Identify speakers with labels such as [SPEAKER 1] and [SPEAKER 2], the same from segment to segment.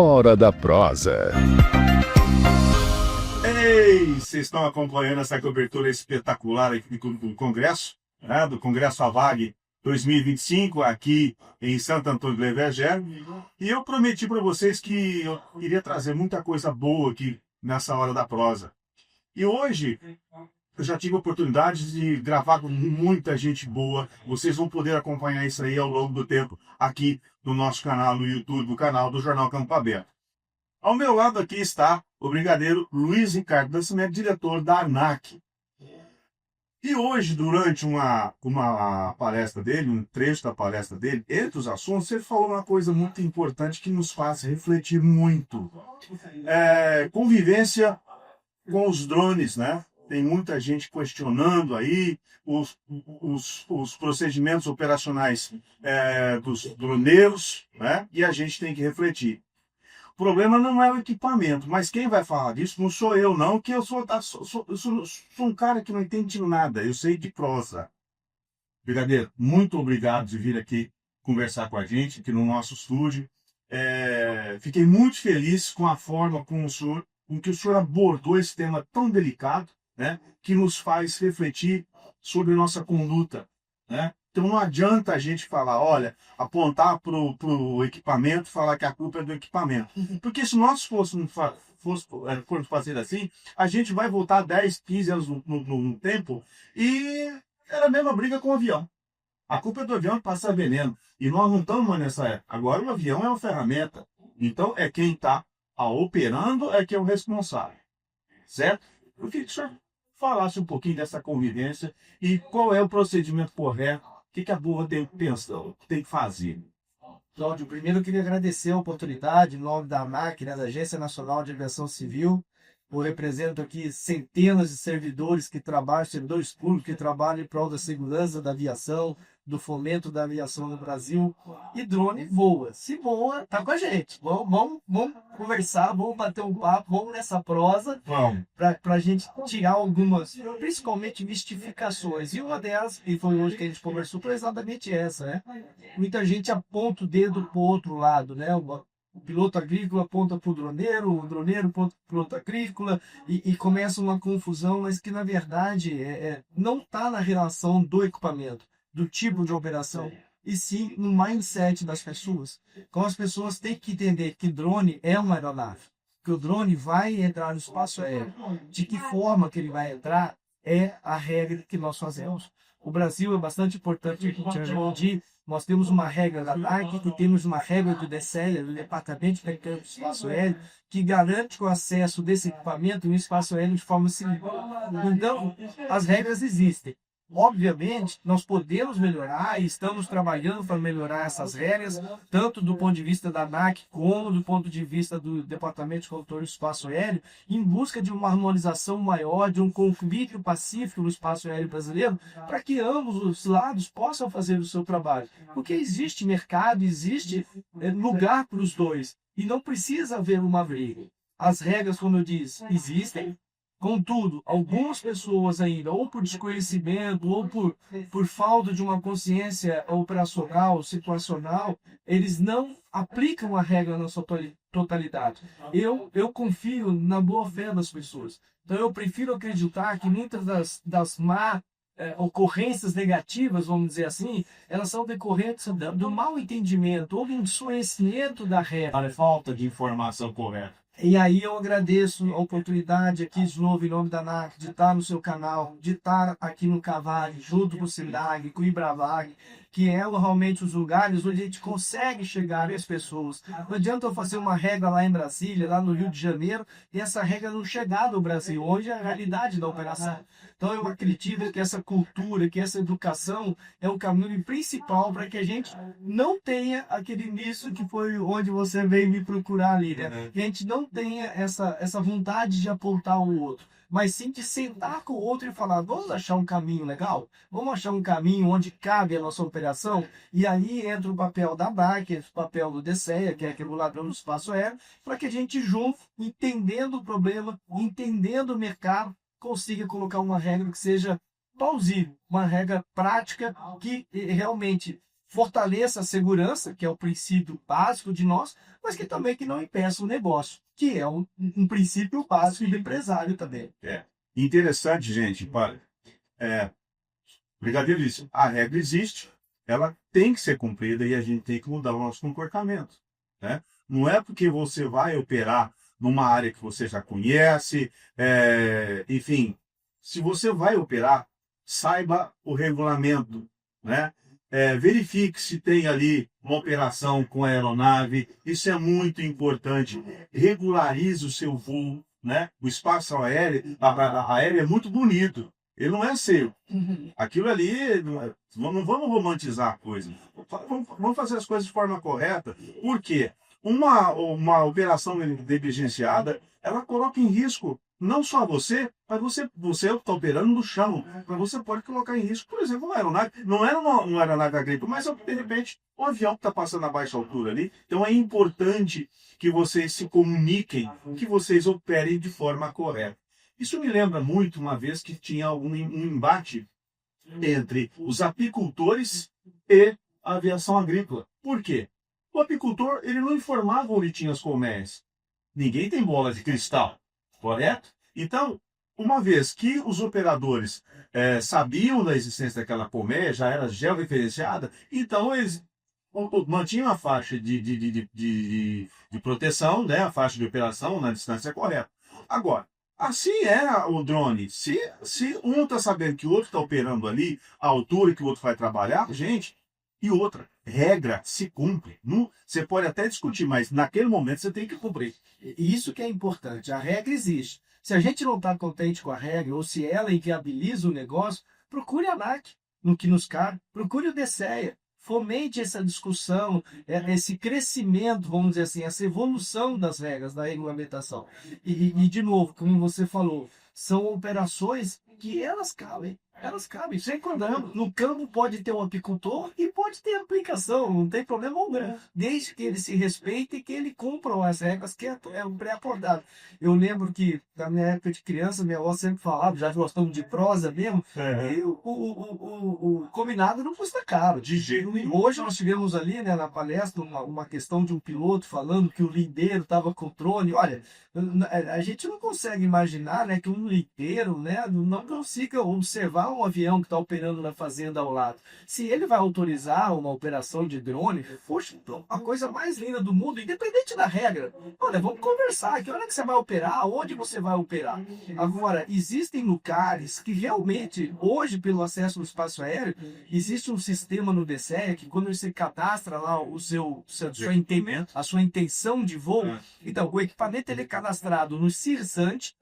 [SPEAKER 1] Hora da Prosa.
[SPEAKER 2] Ei, vocês estão acompanhando essa cobertura espetacular aqui do Congresso, né, do Congresso AWAG 2025, aqui em Santo Antônio do Leverger. E eu prometi para vocês que eu iria trazer muita coisa boa aqui nessa Hora da Prosa. E hoje eu já tive a oportunidade de gravar com muita gente boa. Vocês vão poder acompanhar isso aí ao longo do tempo aqui no nosso canal no YouTube, no canal do Jornal Campo Aberto. Ao meu lado aqui está o brigadeiro Luiz Ricardo Nascimento, diretor da ANAC. E hoje, durante uma palestra dele, um trecho da palestra dele, entre os assuntos, ele falou uma coisa muito importante que nos faz refletir muito. Convivência com os drones, né? Tem muita gente questionando aí os procedimentos operacionais dos droneiros, né? E a gente tem que refletir. O problema não é o equipamento, mas quem vai falar disso não sou eu, não, que eu sou um cara que não entende nada, eu sei de prosa. Brigadeiro, muito obrigado de vir aqui conversar com a gente, aqui no nosso estúdio. Fiquei muito feliz com a forma com que o senhor abordou esse tema tão delicado, né, que nos faz refletir sobre nossa conduta, né? Então não adianta a gente falar, olha, apontar para o equipamento e falar que a culpa é do equipamento. Porque se nós fôssemos fazer assim, a gente vai voltar 10, 15 anos no tempo e era a mesma briga com o avião. A culpa é do avião passar veneno. E nós não estamos mais nessa época. Agora o avião é uma ferramenta. Então é quem está operando é que é o responsável. Certo? Eu queria que o senhor falasse um pouquinho dessa convivência e qual é o procedimento correto, o que a burra tem que fazer.
[SPEAKER 3] Cláudio, primeiro eu queria agradecer a oportunidade, em nome da ANAC, né, da Agência Nacional de Aviação Civil. Eu represento aqui centenas de servidores servidores públicos que trabalham em prol da segurança da aviação, do fomento da aviação no Brasil. E drone voa. Se voa, tá com a gente. Vamos conversar, vamos bater um papo, vamos nessa prosa para a gente tirar algumas, principalmente mistificações. E uma delas, e foi hoje que a gente conversou, foi exatamente essa, né? Muita gente aponta o dedo para o outro lado, né? O piloto agrícola aponta para o droneiro aponta para o piloto agrícola e começa uma confusão, mas que na verdade não está na relação do equipamento, do tipo de operação, e sim no mindset das pessoas. Então as pessoas têm que entender que drone é uma aeronave, que o drone vai entrar no espaço aéreo. De que forma que ele vai entrar é a regra que nós fazemos. O Brasil é bastante importante em termos de... Nós temos uma regra da ANAC e temos uma regra do DSEA, do Departamento Mecânico do Espaço Aéreo, que garante o acesso desse equipamento no espaço aéreo de forma segura. Então, as regras existem. Obviamente, nós podemos melhorar e estamos trabalhando para melhorar essas regras, tanto do ponto de vista da ANAC como do ponto de vista do Departamento de Controle do Espaço Aéreo, em busca de uma harmonização maior, de um convívio pacífico no espaço aéreo brasileiro, para que ambos os lados possam fazer o seu trabalho. Porque existe mercado, existe lugar para os dois, e não precisa haver uma briga. As regras, como eu disse, existem. Contudo, algumas pessoas ainda, ou por desconhecimento, ou por falta de uma consciência operacional, situacional, eles não aplicam a regra na sua totalidade. Eu confio na boa-fé das pessoas. Então eu prefiro acreditar que muitas das ocorrências negativas, vamos dizer assim, elas são decorrentes do mau entendimento ou do desconhecimento da regra.
[SPEAKER 2] A falta de informação correta.
[SPEAKER 3] E aí eu agradeço a oportunidade aqui de novo, em nome da ANAC, de estar no seu canal, de estar aqui no Cavag, junto com o SINDAG, com o IBRAVAG, que é realmente os lugares onde a gente consegue chegar às pessoas. Não adianta eu fazer uma regra lá em Brasília, lá no Rio de Janeiro, e essa regra não chegar no Brasil. Hoje é a realidade da operação. Então eu acredito que essa cultura, que essa educação é o caminho principal para que a gente não tenha aquele início que foi onde você veio me procurar ali, né? Que a gente não tenha essa vontade de apontar o outro, mas sim de sentar com o outro e falar, vamos achar um caminho legal? Vamos achar um caminho onde cabe a nossa operação? E aí entra o papel da ANAC, o papel do DSEA, que é regulador do espaço aéreo, para que a gente junto, entendendo o problema, entendendo o mercado, consiga colocar uma regra que seja plausível, uma regra prática que realmente fortaleça a segurança, que é o princípio básico de nós, mas que também que não impeça o negócio, que é um princípio básico do empresário também.
[SPEAKER 2] Interessante, gente, para. Brigadeiro disse, a regra existe, ela tem que ser cumprida e a gente tem que mudar o nosso comportamento, né? Não é porque você vai operar numa área que você já conhece, enfim, se você vai operar, saiba o regulamento, né? Verifique se tem ali uma operação com a aeronave, isso é muito importante. Regularize o seu voo, né? O espaço aéreo, aéreo é muito bonito, ele não é seu. Aquilo ali, não vamos romantizar a coisa. Vamos fazer as coisas de forma correta. Por quê? Uma operação negligenciada, ela coloca em risco não só você, mas você está operando no chão. Mas você pode colocar em risco, por exemplo, uma aeronave. Não era uma aeronave agrícola, mas de repente um avião que está passando a baixa altura ali. Então é importante que vocês se comuniquem, que vocês operem de forma correta. Isso me lembra muito uma vez que tinha um embate entre os apicultores e a aviação agrícola. Por quê? O apicultor ele não informava onde tinha as colmeias. Ninguém tem bola de cristal, correto? Então, uma vez que os operadores sabiam da existência daquela colmeia, já era georreferenciada, então eles mantinham a faixa de proteção, né, a faixa de operação na distância correta. Agora, assim é o drone. Se um está sabendo que o outro está operando ali, a altura que o outro vai trabalhar, gente, e outra, regra se cumpre. Você pode até discutir, mas naquele momento você tem que cumprir.
[SPEAKER 3] Isso que é importante, a regra existe. Se a gente não está contente com a regra, ou se ela inviabiliza o negócio, procure a ANAC, no que nos cabe, procure o DSEA, fomente essa discussão, esse crescimento, vamos dizer assim, essa evolução das regras, da regulamentação. E de novo, como você falou, são operações que elas cabem, sem problema. No campo pode ter um apicultor e pode ter aplicação, não tem problema algum, desde que ele se respeite e que ele cumpra as regras que é um pré-acordado. Eu lembro que, na minha época de criança, minha avó sempre falava, já gostamos de prosa mesmo, o combinado não custa caro.
[SPEAKER 2] De jeito nenhum.
[SPEAKER 3] Hoje nós tivemos ali, né, na palestra uma questão de um piloto falando que o lindeiro estava com drone. Olha, a gente não consegue imaginar, né, que um lindeiro, né, não consiga observar um avião que está operando na fazenda ao lado. Se ele vai autorizar uma operação de drone, poxa, a coisa mais linda do mundo, independente da regra. Olha, vamos conversar, que hora que você vai operar, onde você vai operar. Agora, existem lugares que realmente, hoje, pelo acesso ao espaço aéreo, existe um sistema no DSEA que quando você cadastra lá a sua intenção de voo, então o equipamento ele é cadastrado no CIRSANT,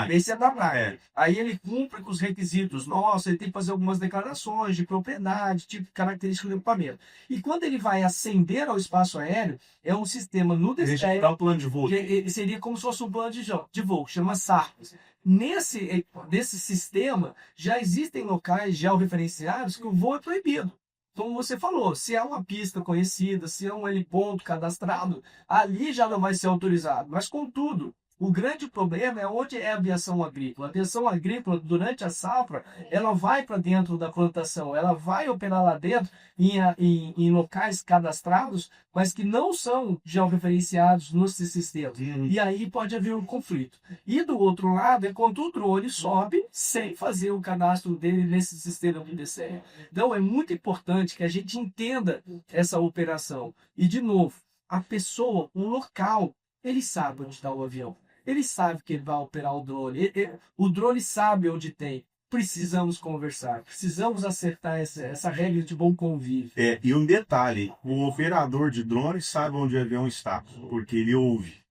[SPEAKER 3] esse é da ANAC. Aí ele cumpre com os requisitos. Nossa, ele tem que fazer algumas declarações de propriedade, tipo de característica do equipamento. E quando ele vai ascender ao espaço aéreo, é um sistema no DSEA.
[SPEAKER 2] Dá um plano de voo.
[SPEAKER 3] Seria como se fosse um plano de voo, chama SARPS. Nesse sistema, já existem locais georreferenciados que o voo é proibido. Como você falou, se é uma pista conhecida, se é um heliponto cadastrado, ali já não vai ser autorizado. Mas, contudo, o grande problema é onde é a aviação agrícola. A aviação agrícola, durante a safra, ela vai para dentro da plantação, ela vai operar lá dentro em locais cadastrados, mas que não são georreferenciados no sistema. E aí pode haver um conflito. E do outro lado é quando o drone sobe sem fazer o cadastro dele nesse sistema do DSEA. Então é muito importante que a gente entenda essa operação. E, de novo, a pessoa, o local, ele sabe onde está o avião. Ele sabe que ele vai operar o drone. O drone sabe onde tem. Precisamos conversar. Precisamos acertar essa regra de bom convívio.
[SPEAKER 2] E um detalhe. O operador de drone sabe onde o avião está. Porque ele ouve.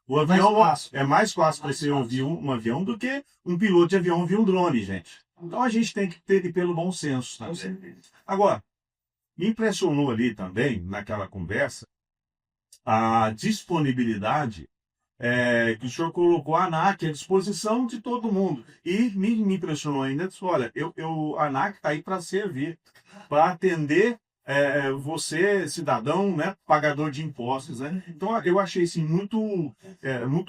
[SPEAKER 2] O avião é mais fácil para você ouvir um avião do que um piloto de avião ouvir um drone, gente. Então a gente tem que ter pelo bom senso também. Agora, me impressionou ali também, naquela conversa, a disponibilidade que o senhor colocou a ANAC à disposição de todo mundo. E me impressionou ainda, disse, olha, a ANAC está aí para servir, para atender você, cidadão, né, pagador de impostos. Né? Então, eu achei assim, muito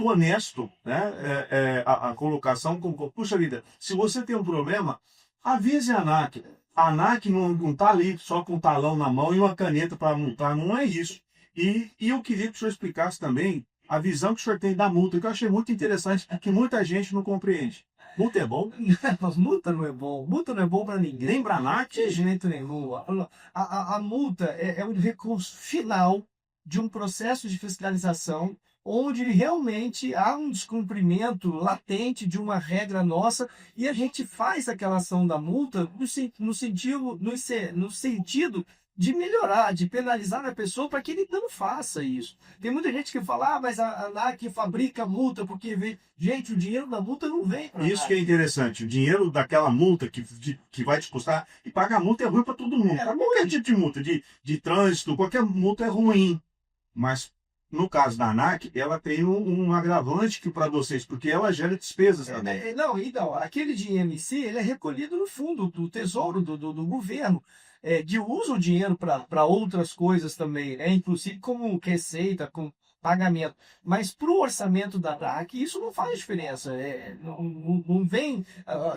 [SPEAKER 2] honesto, né, a colocação. Puxa vida, se você tem um problema, avise a ANAC. A ANAC não está ali só com um talão na mão e uma caneta para multar, não é isso. E eu queria que o senhor explicasse também a visão que o senhor tem da multa, que eu achei muito interessante, que muita gente não compreende. Multa é bom?
[SPEAKER 3] Mas multa não é bom. Multa não é bom para ninguém.
[SPEAKER 2] Nem para a ANAC?
[SPEAKER 3] De jeito nenhum. A multa é um recurso final de um processo de fiscalização onde realmente há um descumprimento latente de uma regra nossa e a gente faz aquela ação da multa no sentido de melhorar, de penalizar a pessoa para que ele não faça isso. Tem muita gente que fala, mas a ANAC fabrica multa porque vem. Gente, o dinheiro da multa não vem para
[SPEAKER 2] Isso que é interessante. O dinheiro daquela multa que vai te custar, e pagar multa é ruim para todo mundo. Qualquer tipo de multa, de trânsito, qualquer multa é ruim. Mas no caso da ANAC, ela tem um agravante que para vocês, porque ela gera despesas também.
[SPEAKER 3] Não, então, aquele dinheiro em si, ele é recolhido no fundo do tesouro do governo, que usa o dinheiro para outras coisas também, né? Inclusive como receita, com pagamento. Mas para o orçamento da ANAC, isso não faz diferença. Não vem.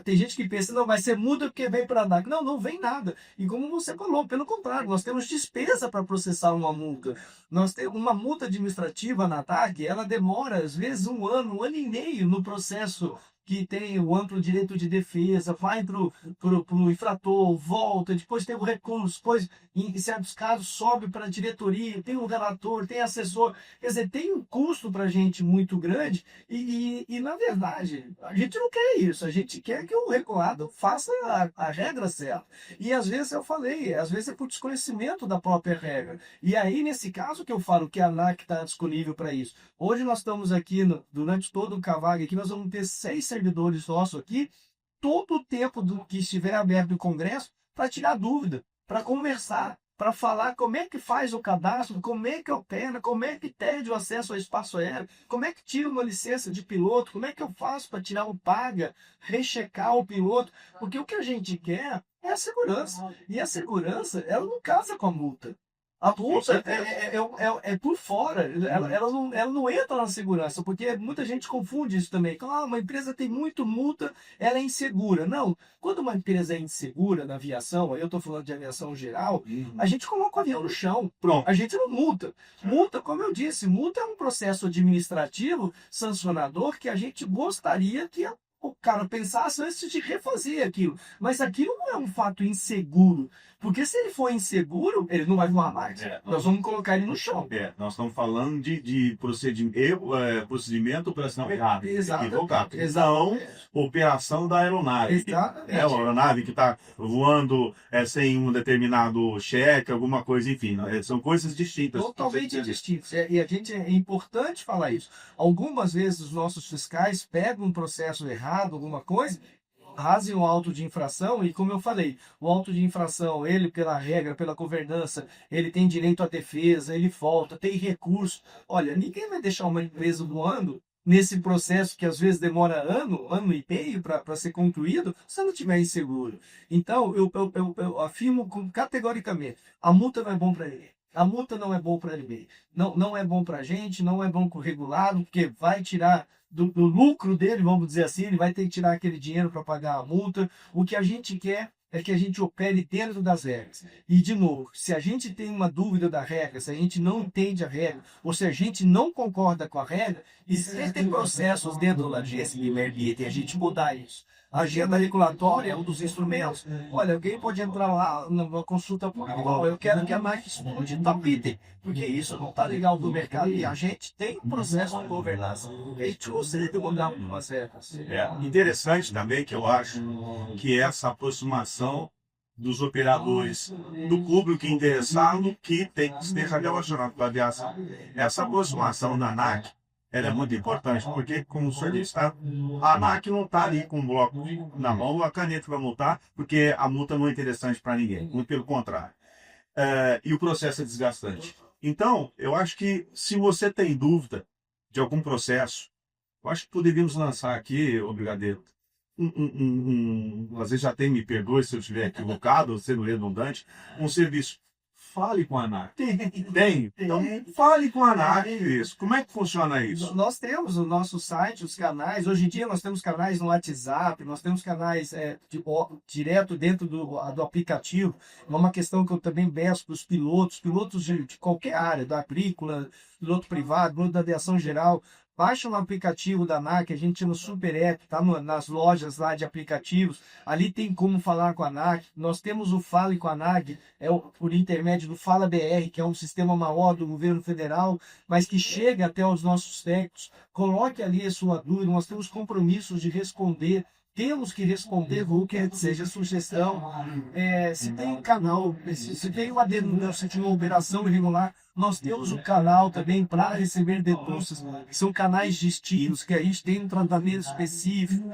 [SPEAKER 3] Tem gente que pensa, não, vai ser multa porque vem para a ANAC. Não, não vem nada. E como você falou, pelo contrário, nós temos despesa para processar uma multa. Nós temos uma multa administrativa na TAG, ela demora às vezes um ano e meio no processo que tem o amplo direito de defesa, vai para o infrator, volta, depois tem o recurso, depois, em certos casos, sobe para a diretoria, tem o relator, tem assessor. Quer dizer, tem um custo para a gente muito grande e, na verdade, a gente não quer isso. A gente quer que o regulado faça a regra certa. E, às vezes, eu falei, às vezes é por desconhecimento da própria regra. E aí, nesse caso que eu falo que a ANAC está disponível para isso. Hoje nós estamos aqui, durante todo o CAVAG, aqui nós vamos ter 6 servidores nossos aqui, todo o tempo que estiver aberto o Congresso, para tirar dúvida, para conversar, para falar como é que faz o cadastro, como é que opera, como é que pede o acesso ao espaço aéreo, como é que tira uma licença de piloto, como é que eu faço para tirar o paga, rechecar o piloto, porque o que a gente quer é a segurança. E a segurança, ela não casa com a multa. A multa é por fora, ela não entra na segurança, porque muita gente confunde isso também. Uma empresa tem muito multa, ela é insegura. Não, quando uma empresa é insegura na aviação, aí eu estou falando de aviação geral, a gente coloca o avião no chão,
[SPEAKER 2] Pronto.
[SPEAKER 3] a gente não multa. Multa, como eu disse, multa é um processo administrativo sancionador que a gente gostaria que o cara pensasse antes de refazer aquilo. Mas aquilo não é um fato inseguro. Porque se ele for inseguro, ele não vai voar mais. Nós vamos colocar ele no chão.
[SPEAKER 2] Nós estamos falando de procedimento operacional errado, equivocado. Não operação da aeronave.
[SPEAKER 3] Exatamente.
[SPEAKER 2] A aeronave que está voando sem um determinado cheque, alguma coisa, enfim. São coisas distintas.
[SPEAKER 3] Totalmente distintas. E a gente é importante falar isso. Algumas vezes os nossos fiscais pegam um processo errado, alguma coisa, rasem o auto de infração e, como eu falei, o auto de infração, ele pela regra, pela governança, ele tem direito à defesa, ele volta, tem recurso. Olha, ninguém vai deixar uma empresa voando nesse processo que às vezes demora ano e meio para ser concluído, se não tiver inseguro. Então, eu afirmo categoricamente, a multa não é bom para ele. A multa não é bom para ele. Não é bom para a gente, não é bom para o regulado, porque vai tirar do lucro dele, vamos dizer assim, ele vai ter que tirar aquele dinheiro para pagar a multa. O que a gente quer é que a gente opere dentro das regras. E, de novo, se a gente tem uma dúvida da regra, se a gente não entende a regra, ou se a gente não concorda com a regra, existem processos dentro da agência que permitem a gente mudar isso. A agenda regulatória é um dos instrumentos. Olha, alguém pode entrar lá numa consulta pública. Eu quero que a ANAC estude tapete, porque isso não está legal do mercado. E a gente tem um processo de governança. A gente gostaria de mudar algumas regras.
[SPEAKER 2] Interessante também que eu acho que essa aproximação dos operadores, do público interessado que tem que esteja relacionado com a aviação. Essa aproximação da ANAC ela é muito importante, porque, como o senhor disse, a ANAC não está ali com o bloco na mão, a caneta vai multar, porque a multa não é interessante para ninguém, muito pelo contrário. E o processo é desgastante. Então, eu acho que se você tem dúvida de algum processo, eu acho que poderíamos lançar aqui, ô Brigadeiro, às vezes já tem, me perdoe se eu estiver equivocado, sendo redundante, um serviço. fale com a ANAC. Tem. Então, fale com a ANAC isso. Como é que funciona isso?
[SPEAKER 3] Nós temos o nosso site, os canais. Hoje em dia nós temos canais no WhatsApp, nós temos canais direto dentro do aplicativo. É uma questão que eu também peço para os pilotos de qualquer área, da agrícola, piloto privado, piloto da aviação geral. Baixa no aplicativo da ANAC, a gente chama Super App, tá nas lojas lá de aplicativos. Ali tem como falar com a ANAC. Nós temos o Fale com a ANAC, por intermédio do Fala BR, que é um sistema maior do governo federal, mas que chega até os nossos técnicos. Coloque ali a sua dúvida, nós temos compromissos de responder. Temos que responder o que seja sugestão. Se tem um canal, se tem uma denúncia de uma operação irregular, nós temos um canal também para receber denúncias. São canais distintos, que a gente tem um tratamento específico.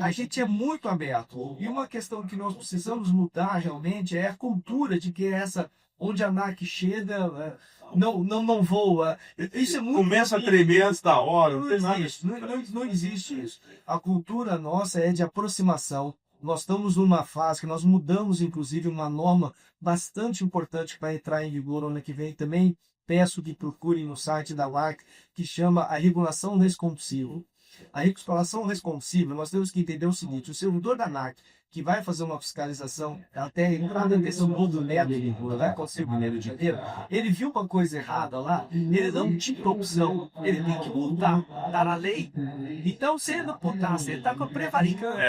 [SPEAKER 3] A gente é muito aberto. E uma questão que nós precisamos mudar realmente é a cultura de que onde a ANAC chega, não voa. Isso é muito
[SPEAKER 2] Começa a tremer antes da hora.
[SPEAKER 3] Não existe isso. A cultura nossa é de aproximação. Nós estamos numa fase que nós mudamos, inclusive, uma norma bastante importante para entrar em vigor ano que vem. Também peço que procurem no site da ANAC, que chama a regulação responsiva. A regulação responsiva, nós temos que entender o seguinte: o servidor da ANAC, que vai fazer uma fiscalização, até entrar na questão do neto, vai acontecer com o 1º de janeiro, ele viu uma coisa errada lá, ele não tinha opção, ele tem que multar, está na lei. Então, se ele não multasse, ele está prevaricando.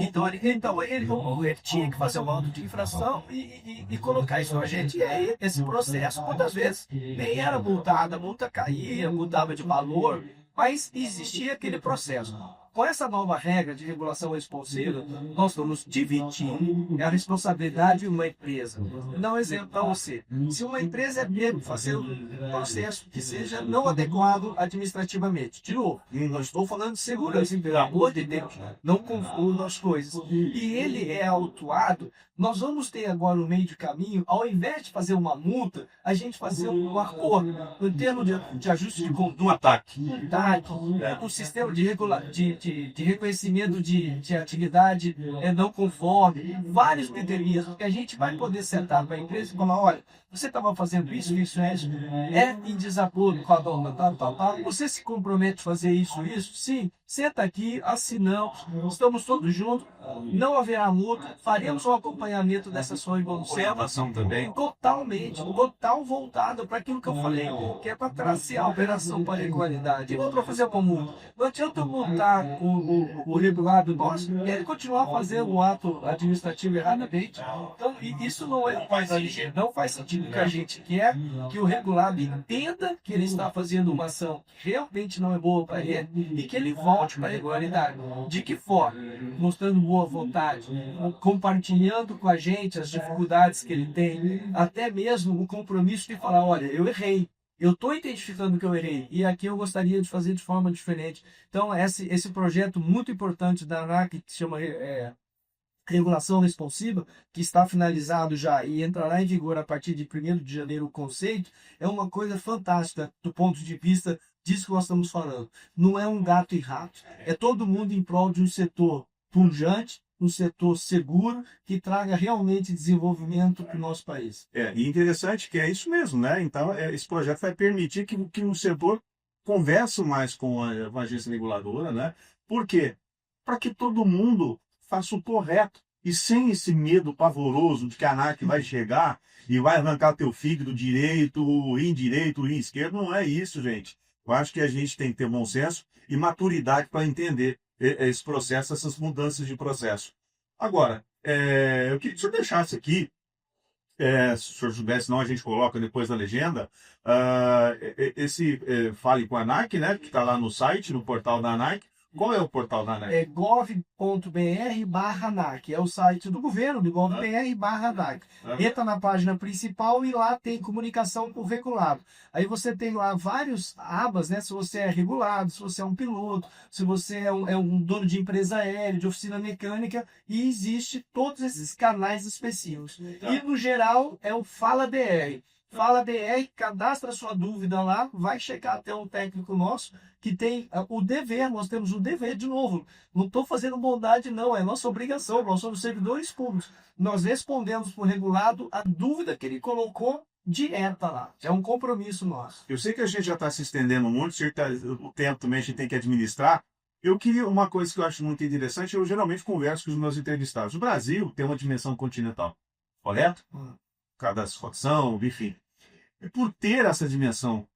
[SPEAKER 3] Então, ele tinha que fazer uma auto de infração e colocar isso a gente. E aí, esse processo, muitas vezes, nem era multada, a multa caía, mudava de valor, mas existia aquele processo. Com essa nova regra de regulação responsiva, nós estamos dividindo a responsabilidade de uma empresa. Vou dar um exemplo para você. Se uma empresa é pego fazer um processo que seja não adequado administrativamente, de novo, não estou falando de segurança, pelo amor de Deus, não confundam as coisas. E ele é autuado, nós vamos ter agora no meio de caminho, ao invés de fazer uma multa, a gente fazer um acordo, no termo de ajuste de conduta, um sistema de reconhecimento de atividade não conforme, vários mecanismos que a gente vai poder sentar para a empresa e falar: olha, você estava fazendo isso, é em desacordo com a norma, você se compromete a fazer isso, sim, senta aqui, assinamos, estamos todos juntos, não haverá multa, faremos um acompanhamento dessa sua evolução também, total voltado para aquilo que eu falei, que é para trazer a operação para a regularidade, não para fazer uma multa. Não adianta multar o regulado nosso e ele continuar fazendo o ato administrativo erradamente. Então, isso não faz sentido. Que a gente quer que o regulado entenda que ele está fazendo uma ação que realmente não é boa para ele e que ele volte para a regularidade. De que forma? Mostrando boa vontade, compartilhando com a gente as dificuldades que ele tem, até mesmo o compromisso de falar: olha, eu errei. Eu estou identificando que eu errei e aqui eu gostaria de fazer de forma diferente. Então, esse projeto muito importante da ANAC, que se chama regulação responsiva, que está finalizado já e entrará em vigor a partir de 1º de janeiro, o conceito, é uma coisa fantástica do ponto de vista disso que nós estamos falando. Não é um gato e rato, é todo mundo em prol de um setor pujante, um setor seguro, que traga realmente desenvolvimento para o nosso país.
[SPEAKER 2] E interessante que é isso mesmo, né? Então, esse projeto vai permitir que o setor converse mais com a agência reguladora, né? Por quê? Para que todo mundo faça o correto e sem esse medo pavoroso de que a ANAC vai chegar e vai arrancar teu fígado direito, indireito, esquerdo. Não é isso, gente. Eu acho que a gente tem que ter bom senso e maturidade para entender esse processo, essas mudanças de processo. Agora, eu queria que o senhor deixasse aqui, se o senhor soubesse, senão a gente coloca depois na legenda, esse Fale com a ANAC, né, que está lá no site, no portal da ANAC. Qual é o portal da ANAC?
[SPEAKER 3] É gov.br/ANAC. É o site do governo, do gov.br/ANAC. Entra na página principal e lá tem comunicação com o regulado. Aí você tem lá várias abas, né? Se você é regulado, se você é um piloto, se você é um dono de empresa aérea, de oficina mecânica, e existe todos esses canais específicos. E, no geral, é o Fala BR. fala BR, cadastra sua dúvida lá, vai checar até um técnico nosso que tem o dever, nós temos o dever, de novo, não estou fazendo bondade não, é nossa obrigação, nós somos servidores públicos, nós respondemos por regulado a dúvida que ele colocou direta lá, é um compromisso nosso.
[SPEAKER 2] Eu sei que a gente já está se estendendo muito, o tempo também a gente tem que administrar. Eu queria uma coisa que eu acho muito interessante, eu geralmente converso com os meus entrevistados. O Brasil tem uma dimensão continental, correto? Cadastração, enfim. E por ter essa dimensão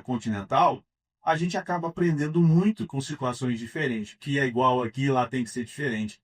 [SPEAKER 2] continental, a gente acaba aprendendo muito com situações diferentes, que é igual aqui, lá tem que ser diferente.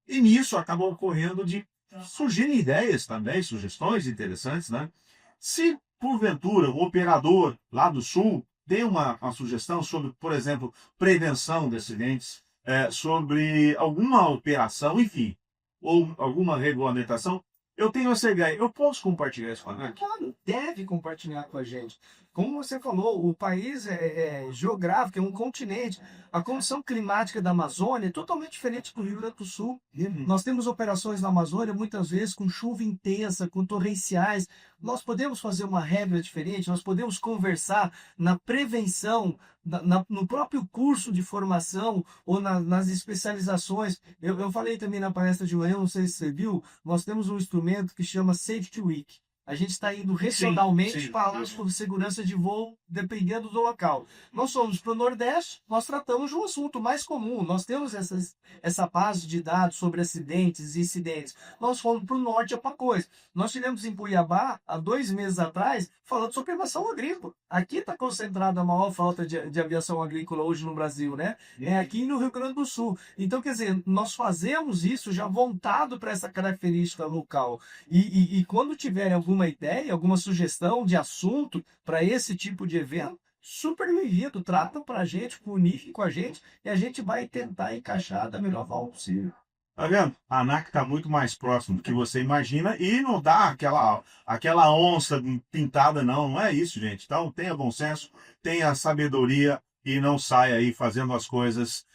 [SPEAKER 2] E nisso acaba ocorrendo de surgirem ideias também, sugestões interessantes, né? Se, porventura, o operador lá do Sul tem uma sugestão sobre, por exemplo, prevenção de acidentes, sobre alguma operação, enfim, ou alguma regulamentação, eu tenho essa ideia. Eu posso compartilhar isso com a ANAC?
[SPEAKER 3] Claro, deve compartilhar com a gente. Como você falou, o país é geográfico, é um continente. A condição climática da Amazônia é totalmente diferente do Rio Grande do Sul. Nós temos operações na Amazônia, muitas vezes, com chuva intensa, com torrenciais. Nós podemos fazer uma regra diferente, nós podemos conversar na prevenção, no próprio curso de formação ou nas especializações. Eu falei também na palestra de manhã, não sei se você viu, nós temos um instrumento que chama Safety Week. A gente está indo regionalmente falar sobre segurança de voo, dependendo do local. Nós somos para o Nordeste, nós tratamos de um assunto mais comum. Nós temos essa base de dados sobre acidentes e incidentes. Nós fomos para o Norte, é uma coisa. Nós tivemos em Cuiabá, há 2 meses atrás, falando sobre aviação agrícola. Aqui está concentrada a maior falta de aviação agrícola hoje no Brasil, né? É aqui no Rio Grande do Sul. Então, quer dizer, nós fazemos isso já voltado para essa característica local. E quando tiverem alguma ideia, alguma sugestão de assunto para esse tipo de evento, super bem-vindo, tratam para a gente, comuniquem com a gente e a gente vai tentar encaixar da melhor forma possível.
[SPEAKER 2] Tá vendo? A ANAC está muito mais próximo do que você imagina e não dá aquela onça pintada, não. Não é isso, gente. Então, tenha bom senso, tenha sabedoria e não saia aí fazendo as coisas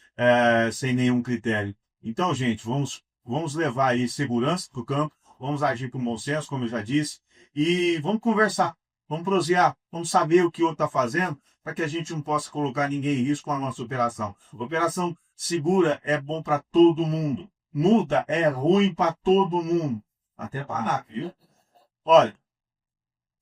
[SPEAKER 2] sem nenhum critério. Então, gente, vamos levar aí segurança para o campo, vamos agir com bom senso, como eu já disse, e vamos conversar, vamos prosear, vamos saber o que o outro está fazendo, para que a gente não possa colocar ninguém em risco com a nossa operação. Operação segura é bom para todo mundo. Multa é ruim para todo mundo. Até para a ANAC, viu? Olha,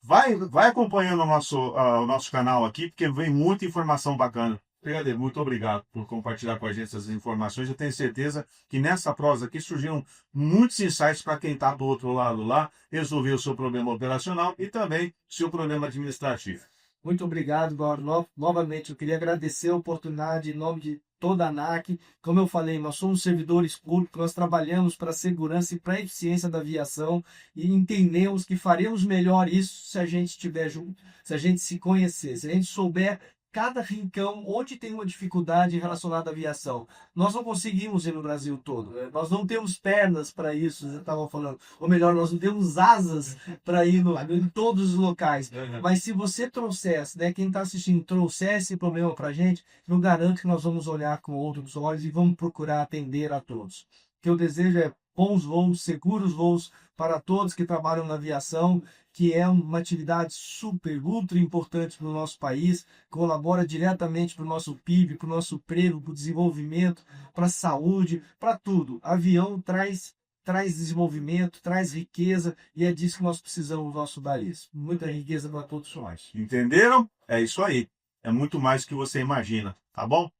[SPEAKER 2] vai acompanhando o nosso canal aqui, porque vem muita informação bacana. Brigadeiro, muito obrigado por compartilhar com a gente essas informações. Eu tenho certeza que nessa prosa aqui surgiram muitos insights para quem está do outro lado lá, resolver o seu problema operacional e também o seu problema administrativo.
[SPEAKER 3] Muito obrigado, Gauro. Novamente, eu queria agradecer a oportunidade em nome de toda a ANAC. Como eu falei, nós somos servidores públicos, nós trabalhamos para a segurança e para a eficiência da aviação e entendemos que faremos melhor isso se a gente estiver junto, se a gente se conhecer, se a gente souber cada rincão onde tem uma dificuldade relacionada à aviação. Nós não conseguimos ir no Brasil todo. Nós não temos pernas para isso, você estava falando. Ou melhor, nós não temos asas para ir em todos os locais. Mas se você trouxesse, né, quem está assistindo, trouxesse esse problema para a gente, eu garanto que nós vamos olhar com outros olhos e vamos procurar atender a todos. O que eu desejo é bons voos, seguros voos para todos que trabalham na aviação, que é uma atividade super, ultra importante para o nosso país, colabora diretamente para o nosso PIB, para o nosso emprego, para o desenvolvimento, para a saúde, para tudo. Avião traz desenvolvimento, traz riqueza, e é disso que nós precisamos no nosso país. Muita riqueza para todos nós.
[SPEAKER 2] Entenderam? É isso aí. É muito mais do que você imagina, tá bom?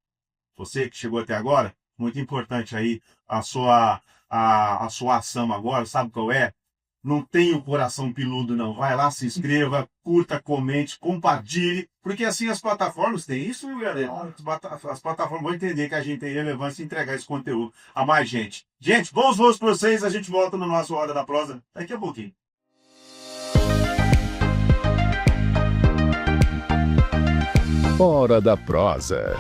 [SPEAKER 2] Você que chegou até agora, muito importante aí a sua ação agora, sabe qual é? Não tem o coração peludo, não. Vai lá, se inscreva, curta, comente, compartilhe, porque assim as plataformas têm isso, viu, galera? As plataformas vão entender que a gente tem relevância em entregar esse conteúdo a mais gente. Gente, bons voos para vocês, a gente volta no nosso Hora da Prosa daqui a pouquinho.
[SPEAKER 1] Hora da Prosa.